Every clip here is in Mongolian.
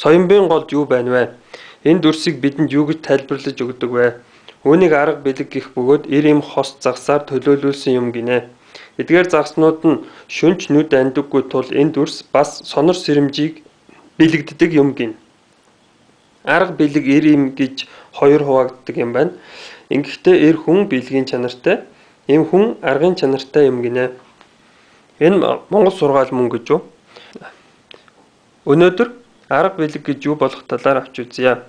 Соёмбын голд юу байна вэ? Энэ дүрсийг бидэнд юу гэж тайлбарлаж өгдөг вэ? Үүнийг арга бэлэг гэх бөгөөд эр эм хос загсаар төлөөлүүлсэн юм гинэ. Эдгээр загснууд нь шүнж нүд андаггүй тул энэ дүрс бас сонор сэрэмжийг бэлэгддэг юм гин. Арга бэлэг эр эм гэж хоёр хуваагддаг юм байна. Ингэхдээ эр хүн бэлгийн чанартай, эм хүн аргын чанартай юм гинэ. Энэ Монгол сургаал мөн гэж юу? Өнөөдөр арга бэлэг гэж юу болох талаар авч үзье.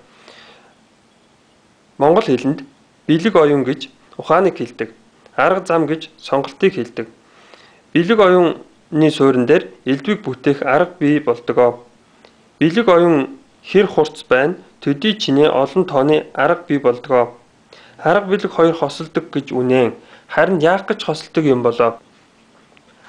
Монгол хэлэнд бэлэг оюун гэж ухааныг хэлдэг. Арга зам гэж сонголтыг хэлдэг. Бэлэг оюуны суурин дээр элдвийг бүтээх арга бий болдог. Бэлэг оюун хэр хурц байна, төдий чинээ олон тооны арга бий болдог. Арга бэлэг хоёр хосолдог гэж үнэн. Харин яах гэж хосолдог юм болоо?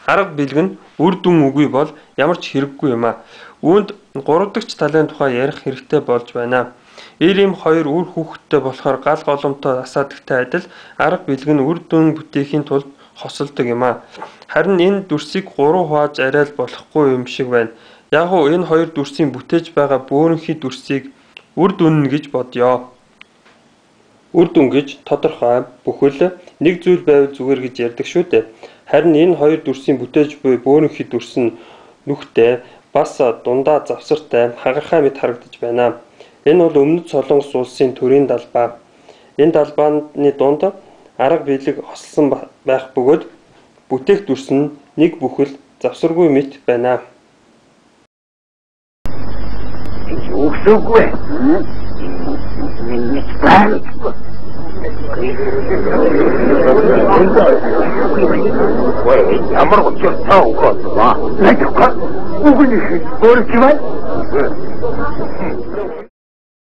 Арга бэлэг нь үр дүн үгүй бол ямар ч хэрэггүй юм а. Үүнд 3 дахь талын тухай ярих хэрэгтэй болж байна. Эр эм хоёр үр хүүхэдтэй болохоор гал голомтой асаадагтай адил арга бэлэг нь үр дүн бүтээхийн тулд хосолдог юм а. Харин энэ дүрсийг 3 хувааж арай л болохгүй юм шиг байна. Яг уу энэ хоёр дүрсийн бүтээж байгаа бөөрөнхий дүрсийг үр дүн гэж бодё. Үр дүн гэж тодорхой бүхэл нэг зүйл байвал зүгээр гэж ярьдаг шүү дээ. Харин энэ хоёр дүрсийн бүтээж буй бөөрөнхий дүрс нь нүхтэй, бас дундаа завсартай, хагархай мэт харагдаж байна. Энэ бол Өмнөд Солонгос улсын төрийн далбаа. Энэ далбааны дунд арга бэлэг хослсон байх бөгөөд бүтээх дүрс нь нэг бүхэл завсаргүй мэт байна. Үгүй. Ямар гоцор таагүй ба. Нэг гол үгүй нэг өөрчлөлт.